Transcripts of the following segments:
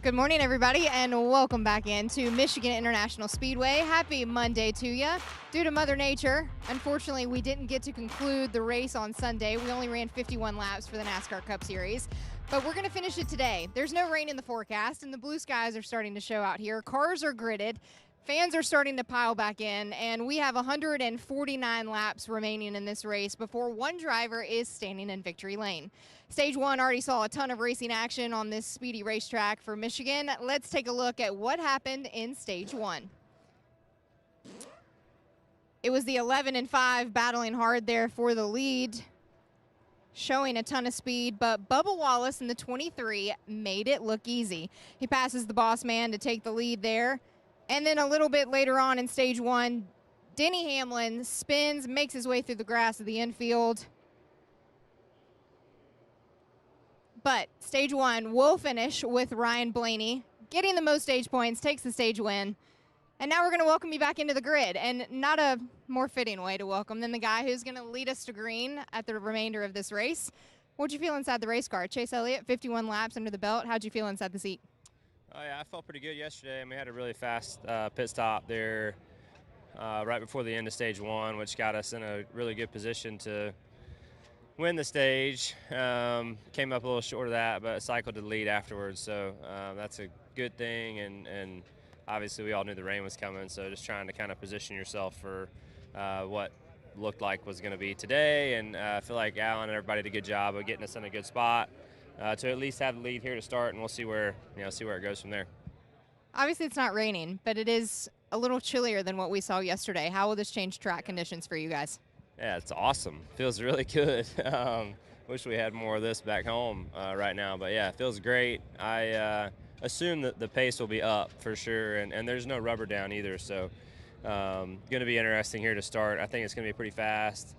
Good morning, everybody, and welcome back into Michigan International Speedway. Happy Monday to you. Due to Mother Nature, unfortunately, we didn't get to conclude the race on Sunday. We only ran 51 laps for the NASCAR Cup Series, but we're going to finish it today. There's no rain in the forecast, and the blue skies are starting to show out here. Cars are gridded. Fans are starting to pile back in, and we have 149 laps remaining in this race before one driver is standing in victory lane. Stage one already saw a ton of racing action on this speedy racetrack for Michigan. Let's take a look at what happened in stage one. It was the 11 and 5 battling hard there for the lead, showing a ton of speed, but Bubba Wallace in the 23 made it look easy. He passes the boss man to take the lead there. And then a little bit later on in stage one, Denny Hamlin spins, makes his way through the grass of the infield. But stage one will finish with Ryan Blaney getting the most stage points, takes the stage win. And now we're going to welcome you back into the grid. And not a more fitting way to welcome than the guy who's going to lead us to green at the remainder of this race. What'd you feel inside the race car? Chase Elliott, 51 laps under the belt. How'd you feel inside the seat? Oh, yeah, I felt pretty good yesterday, and we had a really fast pit stop there right before the end of stage one, which got us in a really good position to win the stage. Came up a little short of that, but cycled to the lead afterwards, so that's a good thing, and obviously we all knew the rain was coming, so just trying to kind of position yourself for what looked like was going to be today, and I feel like Alan and everybody did a good job of getting us in a good spot. To at least have the lead here to start, and we'll see where it goes from there. Obviously, it's not raining, but it is a little chillier than what we saw yesterday. How will this change track conditions for you guys? Yeah, it's awesome. Feels really good. Wish we had more of this back home right now, but yeah, it feels great. I assume that the pace will be up for sure, and there's no rubber down either, so going to be interesting here to start. I think it's going to be pretty fast.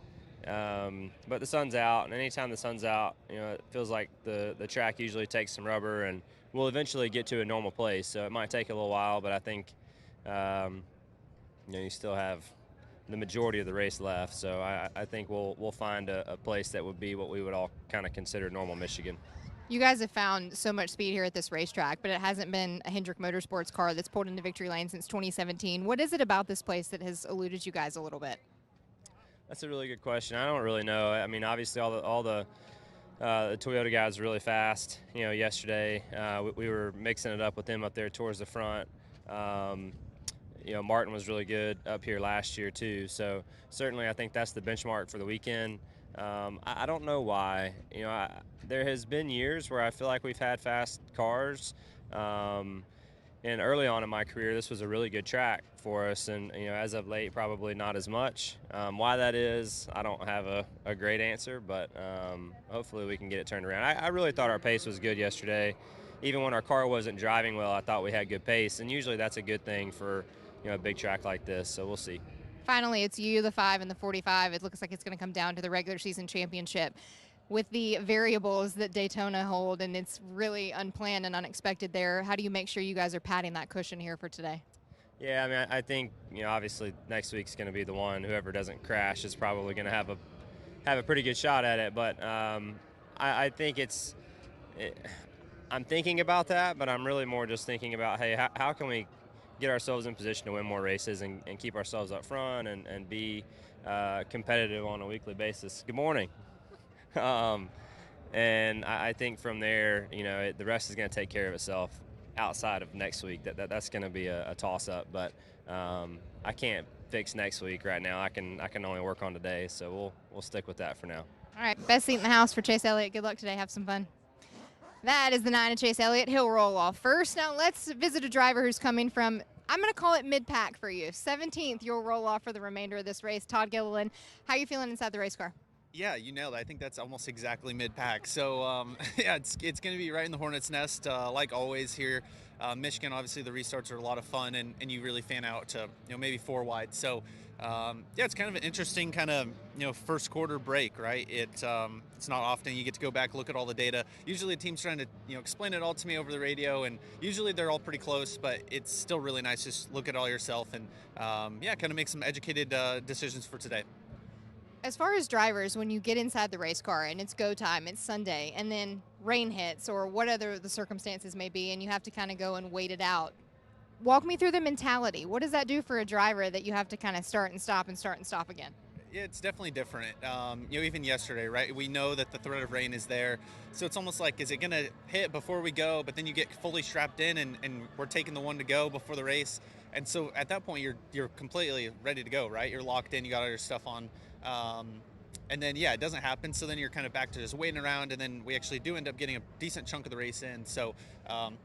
But the sun's out, and anytime the sun's out, it feels like the track usually takes some rubber, and we'll eventually get to a normal place. So it might take a little while, but I think you still have the majority of the race left. So I think we'll find a place that would be what we would all kind of consider normal Michigan. You guys have found so much speed here at this racetrack, but it hasn't been a Hendrick Motorsports car that's pulled into victory lane since 2017. What is it about this place that has eluded you guys a little bit? That's a really good question. I don't really know. I mean, obviously, all the Toyota guys are really fast. Yesterday we were mixing it up with them up there towards the front. Martin was really good up here last year too. So certainly, I think that's the benchmark for the weekend. I don't know why. There has been years where I feel like we've had fast cars. And early on in my career, this was a really good track for us, and as of late, probably not as much. Why that is, I don't have a great answer, but hopefully we can get it turned around. I really thought our pace was good yesterday. Even when our car wasn't driving well, I thought we had good pace, and usually that's a good thing for a big track like this, so we'll see. Finally, it's you, the 5 and the 45. It looks like it's going to come down to the regular season championship. With the variables that Daytona hold, and it's really unplanned and unexpected there, how do you make sure you guys are padding that cushion here for today? Yeah, I mean, I think obviously next week's going to be the one. Whoever doesn't crash is probably going to have a pretty good shot at it. But I think I'm thinking about that, but I'm really more just thinking about, hey, how can we get ourselves in position to win more races and keep ourselves up front and be competitive on a weekly basis. Good morning. And I think from there, the rest is going to take care of itself outside of next week. That's going to be a toss-up, but I can't fix next week right now. I can only work on today, so we'll stick with that for now. All right, best seat in the house for Chase Elliott. Good luck today. Have some fun. That is the 9 of Chase Elliott. He'll roll off first. Now let's visit a driver who's coming from, I'm going to call it mid-pack for you. 17th, you'll roll off for the remainder of this race. Todd Gilliland, how are you feeling inside the race car? Yeah, you nailed it. I think that's almost exactly mid-pack. So, yeah, it's going to be right in the hornet's nest, like always here. Michigan, obviously, the restarts are a lot of fun, and you really fan out to, maybe 4 wide. So, yeah, it's kind of an interesting kind of, first quarter break, right? It's not often you get to go back, look at all the data. Usually a team's trying to, explain it all to me over the radio, and usually they're all pretty close, but it's still really nice to just look at it all yourself and, yeah, kind of make some educated decisions for today. As far as drivers, when you get inside the race car and it's go time, it's Sunday, and then rain hits or whatever the circumstances may be, and you have to kind of go and wait it out, walk me through the mentality. What does that do for a driver that you have to kind of start and stop again? Yeah, it's definitely different. Even yesterday, right? We know that the threat of rain is there. So it's almost like, is it going to hit before we go? But then you get fully strapped in and we're taking the one to go before the race. And so at that point, you're completely ready to go, right? You're locked in, you got all your stuff on. And then, it doesn't happen. So then you're kind of back to just waiting around. And then we actually do end up getting a decent chunk of the race in. So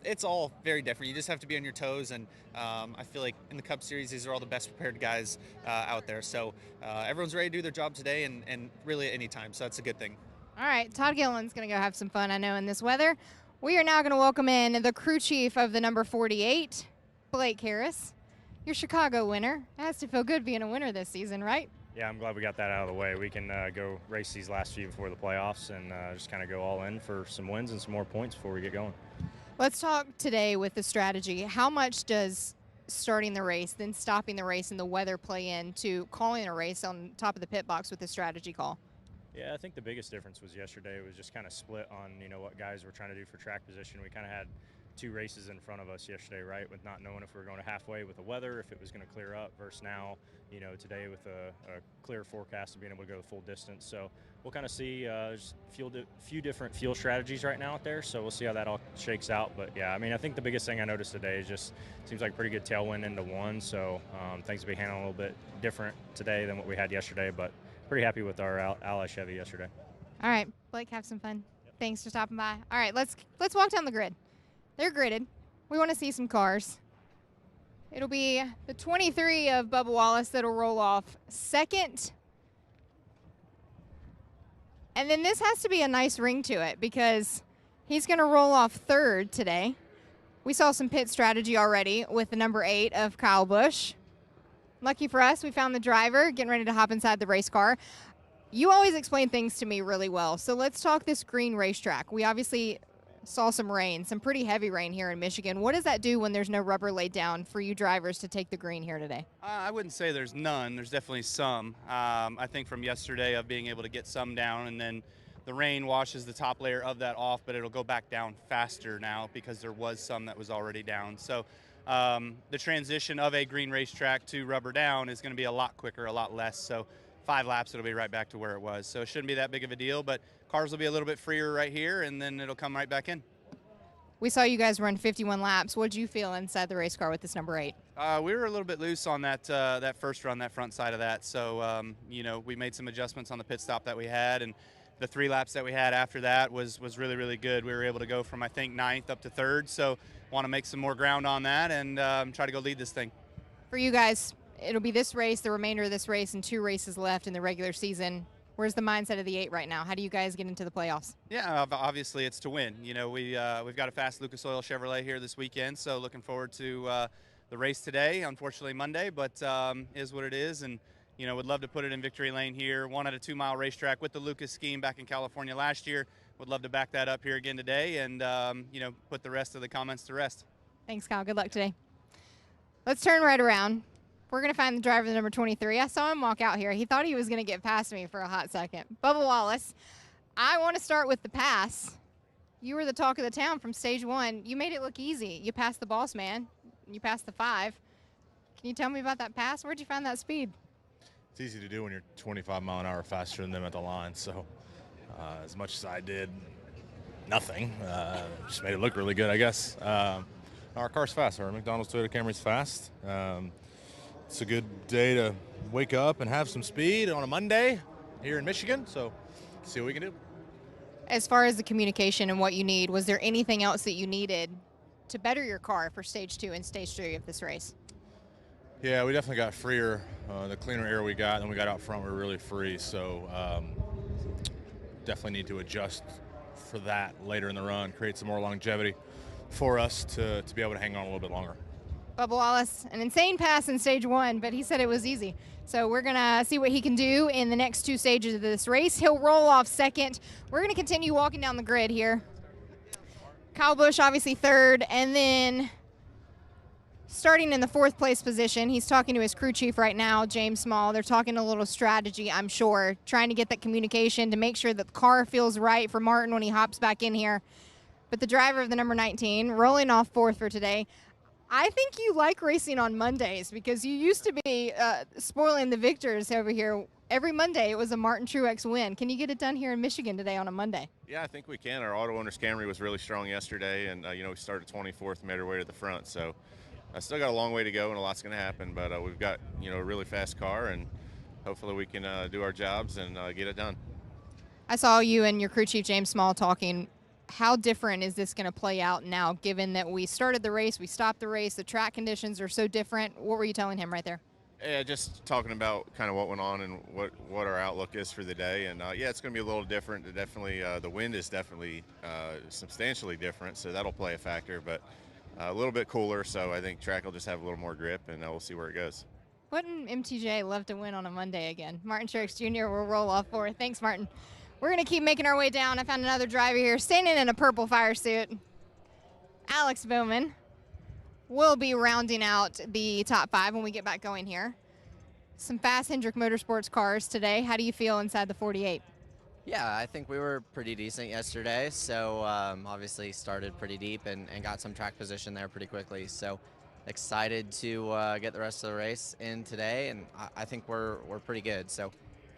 it's all very different. You just have to be on your toes. And I feel like in the Cup Series, these are all the best prepared guys out there. So everyone's ready to do their job today and really at any time. So that's a good thing. All right, Todd Gilliland's going to go have some fun, I know, in this weather. We are now going to welcome in the crew chief of the number 48, Blake Harris, your Chicago winner. It has to feel good being a winner this season, right? Yeah, I'm glad we got that out of the way. We can go race these last few before the playoffs and just kind of go all in for some wins and some more points before we get going. Let's talk today with the strategy. How much does starting the race, then stopping the race, and the weather play into calling a race on top of the pit box with the strategy call? Yeah, I think the biggest difference was yesterday. It was just kind of split on, what guys were trying to do for track position. We kind of had 2 races in front of us yesterday, right, with not knowing if we were going to halfway with the weather, if it was going to clear up, versus now, today with a clear forecast of being able to go the full distance. So we'll kind of see there's a few different fuel strategies right now out there, so we'll see how that all shakes out. But, yeah, I think the biggest thing I noticed today is just seems like pretty good tailwind into one, so things will be handled a little bit different today than what we had yesterday, but pretty happy with our Ally Chevy yesterday. All right, Blake, have some fun. Thanks for stopping by. All right, let's walk down the grid. They're gridded. We want to see some cars. It'll be the 23 of Bubba Wallace that'll roll off second. And then this has to be a nice ring to it because he's going to roll off third today. We saw some pit strategy already with the number 8 of Kyle Busch. Lucky for us, we found the driver getting ready to hop inside the race car. You always explain things to me really well. So let's talk this green racetrack. We obviously saw some rain, some pretty heavy rain here in Michigan. What does that do when there's no rubber laid down for you drivers to take the green here today? I wouldn't say there's none. There's definitely some. I think from yesterday of being able to get some down, and then the rain washes the top layer of that off, but it'll go back down faster now because there was some that was already down. So the transition of a green racetrack to rubber down is going to be a lot quicker, a lot less. So 5 laps, it'll be right back to where it was. So it shouldn't be that big of a deal, but cars will be a little bit freer right here, and then it'll come right back in. We saw you guys run 51 laps. What did you feel inside the race car with this number 8? We were a little bit loose on that first run, that front side of that. So, we made some adjustments on the pit stop that we had, and the 3 laps that we had after that was really, really good. We were able to go from, I think, 9th up to 3rd. So want to make some more ground on that and try to go lead this thing. For you guys, it'll be this race, the remainder of this race, and 2 races left in the regular season. Where's the mindset of the 8 right now? How do you guys get into the playoffs? Yeah, obviously it's to win. We've got a fast Lucas Oil Chevrolet here this weekend, so looking forward to the race today. Unfortunately Monday, but is what it is, and would love to put it in victory lane here. Won at a 2-mile racetrack with the Lucas scheme back in California last year. Would love to back that up here again today, and put the rest of the comments to rest. Thanks, Kyle. Good luck today. Let's turn right around. We're going to find the driver of the number 23. I saw him walk out here. He thought he was going to get past me for a hot second. Bubba Wallace, I want to start with the pass. You were the talk of the town from stage 1. You made it look easy. You passed the boss man. You passed the 5. Can you tell me about that pass? Where'd you find that speed? It's easy to do when you're 25 mile an hour faster than them at the line. So as much as I did nothing, just made it look really good, I guess. Our car's fast. Our McDonald's Toyota Camry's fast. It's a good day to wake up and have some speed on a Monday here in Michigan, so see what we can do. As far as the communication and what you need, was there anything else that you needed to better your car for stage 2 and stage 3 of this race? Yeah, we definitely got freer. The cleaner air we got, and we got out front, we were really free, so definitely need to adjust for that later in the run, create some more longevity for us to be able to hang on a little bit longer. Bubba Wallace, an insane pass in stage 1, but he said it was easy. So we're going to see what he can do in the next 2 stages of this race. He'll roll off second. We're going to continue walking down the grid here. Kyle Busch, obviously 3rd, and then starting in the 4th place position. He's talking to his crew chief right now, James Small. They're talking a little strategy, I'm sure, trying to get that communication to make sure that the car feels right for Martin when he hops back in here. But the driver of the number 19, rolling off 4th for today. I think you like racing on Mondays because you used to be spoiling the victors over here. Every Monday it was a Martin Truex win. Can you get it done here in Michigan today on a Monday? Yeah, I think we can. Our auto owners Camry was really strong yesterday, and we started 24th, made our way to the front. So I still got a long way to go, and a lot's going to happen. But we've got a really fast car, and hopefully we can do our jobs and get it done. I saw you and your crew chief James Small talking. How different is this going to play out now, given that we started the race, we stopped the race, the track conditions are so different? What were you telling him right there? Yeah, just talking about kind of what went on and what our outlook is for the day. And yeah, it's going to be a little different. Definitely, the wind is definitely substantially different, so that'll play a factor. But a little bit cooler, so I think track will just have a little more grip, and we'll see where it goes. Wouldn't MTJ love to win on a Monday again? Martin Truex Jr. will roll off 4th. Thanks, Martin. We're going to keep making our way down. I found another driver here standing in a purple fire suit. Alex Bowman will be rounding out the top 5 when we get back going here. Some fast Hendrick Motorsports cars today. How do you feel inside the 48? Yeah, I think we were pretty decent yesterday, so obviously started pretty deep and got some track position there pretty quickly. So excited to get the rest of the race in today, and I think we're pretty good. So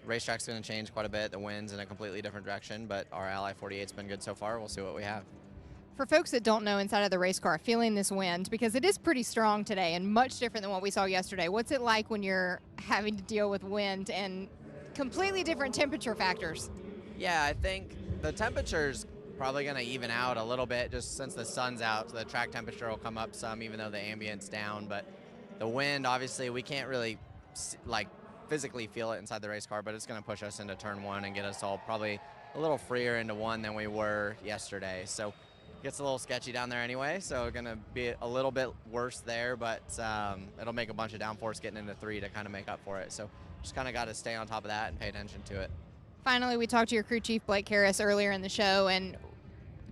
the racetrack's going to change quite a bit. The wind's in a completely different direction, but our Ally 48's been good so far. We'll see what we have. For folks that don't know inside of the race car, feeling this wind, because it is pretty strong today and much different than what we saw yesterday, what's it like when you're having to deal with wind and completely different temperature factors? Yeah, I think the temperature's probably going to even out a little bit just since the sun's out. So the track temperature will come up some even though the ambient's down. But the wind, obviously, we can't really physically feel it inside the race car, but it's going to push us into turn 1 and get us all probably a little freer into 1 than we were yesterday. So it gets a little sketchy down there anyway, so going to be a little bit worse there, but it'll make a bunch of downforce getting into 3 to kind of make up for it. So just kind of got to stay on top of that and pay attention to it. Finally, we talked to your crew chief, Blake Harris, earlier in the show, and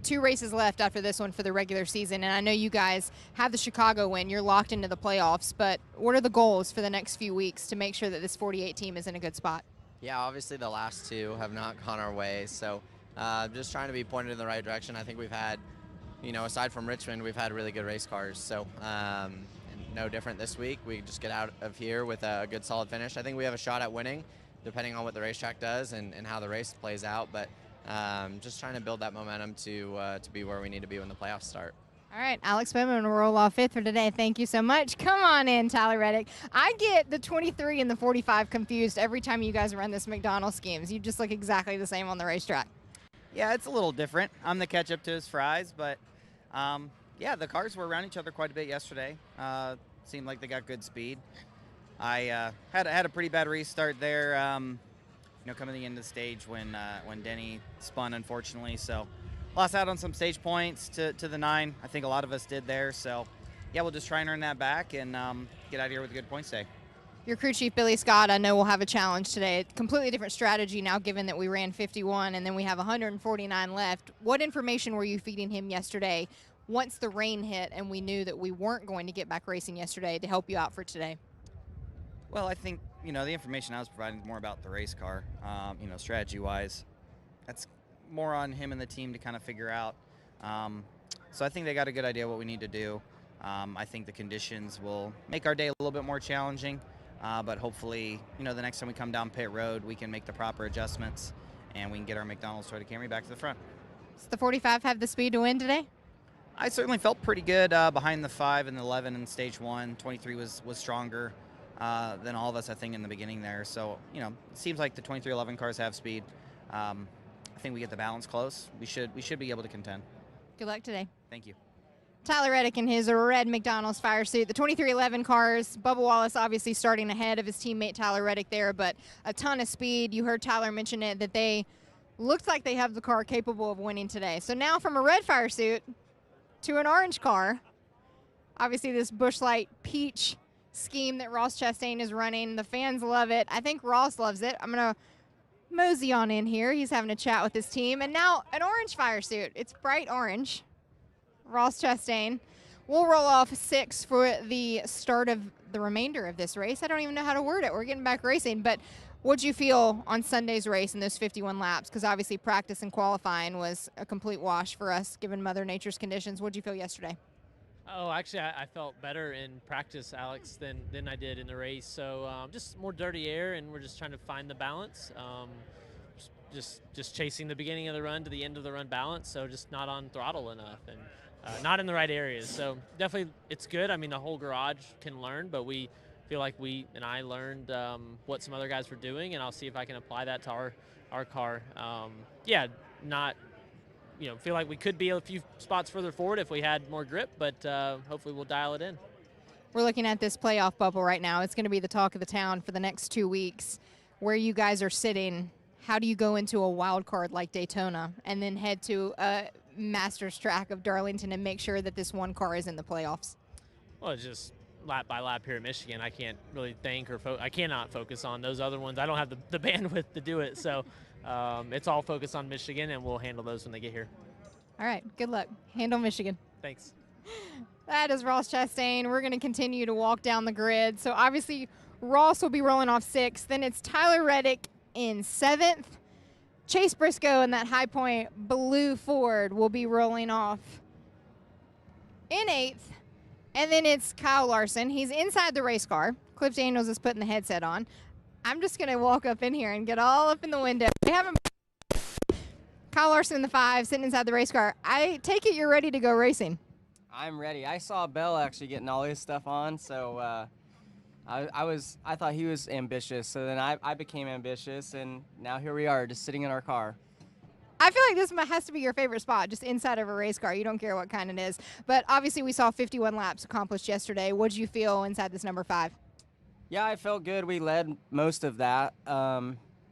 2 races left after this one for the regular season. And I know you guys have the Chicago win. You're locked into the playoffs, but what are the goals for the next few weeks to make sure that this 48 team is in a good spot? Yeah, obviously the last 2 have not gone our way, so just trying to be pointed in the right direction. I think we've had, aside from Richmond, we've had really good race cars, so no different this week. We just get out of here with a good solid finish. I think we have a shot at winning, depending on what the racetrack does and how the race plays out, but just trying to build that momentum to be where we need to be when the playoffs start. All right, Alex Bowman will roll off 5th for today. Thank you so much. Come on in, Tyler Reddick. I get the 23 and the 45 confused every time you guys run this McDonald's schemes. You just look exactly the same on the racetrack. Yeah, it's a little different. I'm the catch-up to his fries, but yeah, the cars were around each other quite a bit yesterday. Seemed like they got good speed. I had a pretty bad restart there, coming to the end of the stage when Denny spun, unfortunately. So lost out on some stage points to the 9. I think a lot of us did there. So yeah, we'll just try and earn that back and get out of here with a good points day. Your crew chief, Billy Scott, I know will have a challenge today. Completely different strategy now, given that we ran 51 and then we have 149 left. What information were you feeding him yesterday once the rain hit and we knew that we weren't going to get back racing yesterday to help you out for today? Well, I think, the information I was providing is more about the race car, strategy-wise. That's more on him and the team to kind of figure out. So I think they got a good idea what we need to do. I think the conditions will make our day a little bit more challenging, but hopefully, the next time we come down pit road, we can make the proper adjustments and we can get our McDonald's Toyota Camry back to the front. Does the 45 have the speed to win today? I certainly felt pretty good behind the 5 and the 11 in stage 1. 23 was stronger than all of us, I think, in the beginning there. So, it seems like the 2311 cars have speed. I think we get the balance close. We should be able to contend. Good luck today. Thank you. Tyler Reddick in his red McDonald's fire suit. The 2311 cars, Bubba Wallace obviously starting ahead of his teammate Tyler Reddick there, but a ton of speed. You heard Tyler mention it, that they looked like they have the car capable of winning today. So now from a red fire suit to an orange car, obviously this Busch Light peach scheme that Ross Chastain is running. The fans love it. I think Ross loves it. I'm going to mosey on in here. He's having a chat with his team. And now an orange fire suit. It's bright orange. Ross Chastain. We'll roll off 6 for the start of the remainder of this race. I don't even know how to word it. We're getting back racing, but what'd you feel on Sunday's race in those 51 laps? Because obviously practice and qualifying was a complete wash for us given Mother Nature's conditions. What'd you feel yesterday? Oh, actually, I felt better in practice, Alex, than I did in the race. So just more dirty air, and we're just trying to find the balance. Just chasing the beginning of the run to the end of the run balance, so just not on throttle enough and not in the right areas. So definitely it's good. I mean, the whole garage can learn, but we feel like I learned what some other guys were doing, and I'll see if I can apply that to our car. Feel like we could be a few spots further forward if we had more grip, but hopefully we'll dial it in. We're looking at this playoff bubble right now. It's going to be the talk of the town for the next 2 weeks. Where you guys are sitting, how do you go into a wild card like Daytona and then head to a Masters track of Darlington and make sure that this one car is in the playoffs? Well, it's just lap by lap here in Michigan. I can't really think I cannot focus on those other ones. I don't have the bandwidth to do it. So it's all focused on Michigan, and we'll handle those when they get here. All right. Good luck. Handle Michigan. Thanks. That is Ross Chastain. We're going to continue to walk down the grid. So obviously Ross will be rolling off 6th. Then it's Tyler Reddick in 7th. Chase Briscoe in that High Point blue Ford will be rolling off in 8th. And then it's Kyle Larson. He's inside the race car. Cliff Daniels is putting the headset on. I'm just going to walk up in here and get all up in the window. We haven't. Kyle Larson in the 5, sitting inside the race car. I take it you're ready to go racing. I'm ready. I saw Bell actually getting all his stuff on, so I thought he was ambitious. So then I became ambitious, and now here we are, just sitting in our car. I feel like this has to be your favorite spot, just inside of a race car. You don't care what kind it is. But obviously we saw 51 laps accomplished yesterday. What did you feel inside this number 5? Yeah, I felt good. We led most of that,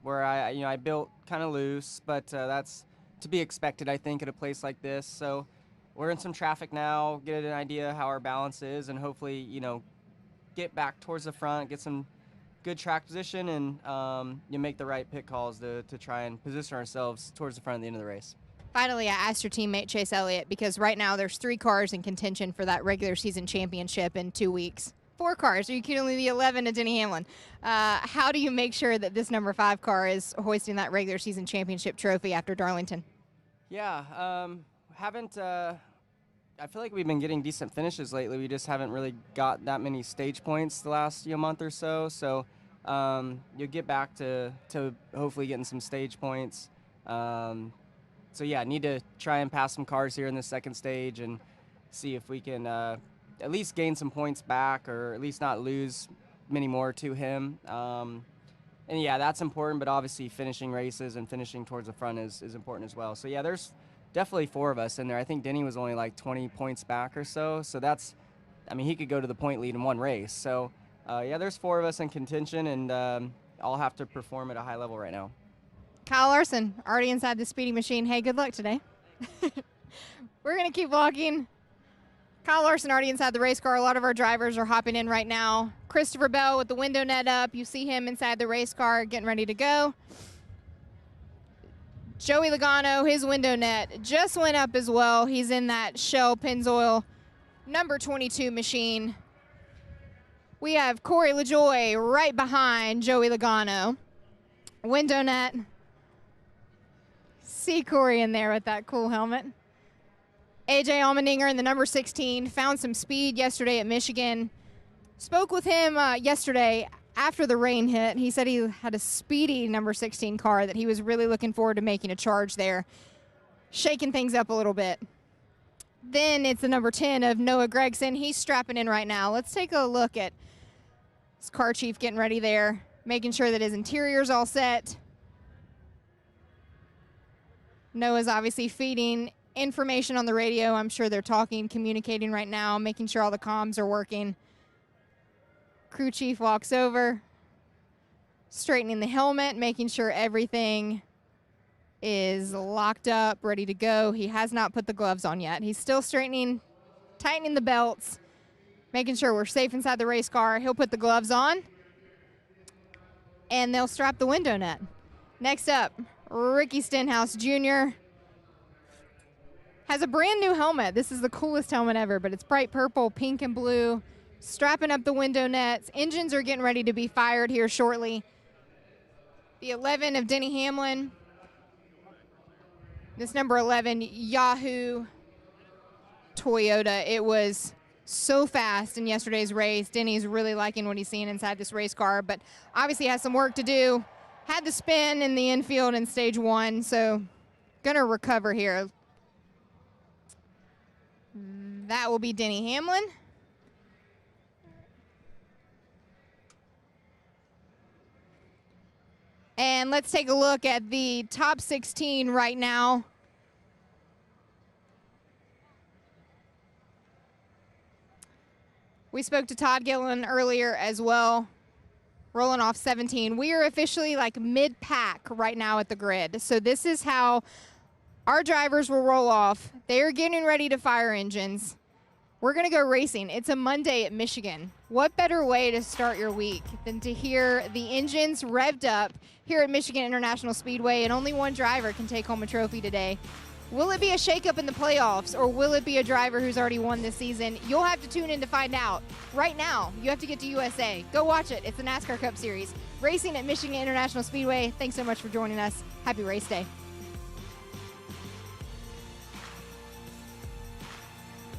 where I built kind of loose, but that's to be expected, I think, at a place like this. So we're in some traffic now, get an idea how our balance is, and hopefully, get back towards the front, get some good track position, and you make the right pit calls to try and position ourselves towards the front at the end of the race. Finally, I asked your teammate Chase Elliott, because right now there's 3 cars in contention for that regular season championship in 2 weeks. 4 cars, or you can only be 11 to Denny Hamlin. How do you make sure that this number 5 car is hoisting that regular season championship trophy after Darlington? Yeah, I feel like we've been getting decent finishes lately. We just haven't really got that many stage points the last month or so. So you'll get back to hopefully getting some stage points. So yeah, need to try and pass some cars here in the second stage and see if we can at least gain some points back, or at least not lose many more to him. And yeah, that's important, but obviously finishing races and finishing towards the front is important as well. So yeah, there's definitely 4 of us in there. I think Denny was only like 20 points back or so. So he could go to the point lead in one race. So yeah, there's 4 of us in contention, and all have to perform at a high level right now. Kyle Larson, already inside the speedy machine. Hey, good luck today. We're going to keep walking. Kyle Larson already inside the race car. A lot of our drivers are hopping in right now. Christopher Bell with the window net up. You see him inside the race car getting ready to go. Joey Logano, his window net just went up as well. He's in that Shell Pennzoil number 22 machine. We have Corey LaJoy right behind Joey Logano. Window net. See Corey in there with that cool helmet. AJ Allmendinger in the number 16 found some speed yesterday at Michigan. Spoke with him yesterday after the rain hit. He said he had a speedy number 16 car that he was really looking forward to making a charge there, shaking things up a little bit. Then it's the number 10 of Noah Gregson. He's strapping in right now. Let's take a look at his car chief getting ready there, making sure that his interior's all set. Noah's obviously feeding information on the radio. I'm sure they're talking, communicating right now, making sure all the comms are working. Crew chief walks over, straightening the helmet, making sure everything is locked up, ready to go. He has not put the gloves on yet. He's still straightening, tightening the belts, making sure we're safe inside the race car. He'll put the gloves on, and they'll strap the window net. Next up, Ricky Stenhouse Jr. has a brand new helmet. This is the coolest helmet ever, but it's bright purple, pink, and blue. Strapping up the window nets. Engines are getting ready to be fired here shortly. The 11 of Denny Hamlin. This number 11 Yahoo Toyota. It was so fast in yesterday's race. Denny's really liking what he's seeing inside this race car, but obviously has some work to do. Had the spin in the infield in stage 1, so gonna recover here. That will be Denny Hamlin. And let's take a look at the top 16 right now. We spoke to Todd Gilliland earlier as well, rolling off 17. We are officially like mid-pack right now at the grid. So this is how our drivers will roll off. They are getting ready to fire engines. We're going to go racing. It's a Monday at Michigan. What better way to start your week than to hear the engines revved up here at Michigan International Speedway, and only one driver can take home a trophy today. Will it be a shakeup in the playoffs, or will it be a driver who's already won this season? You'll have to tune in to find out. Right now, you have to get to USA. Go watch it. It's the NASCAR Cup Series. Racing at Michigan International Speedway. Thanks so much for joining us. Happy race day.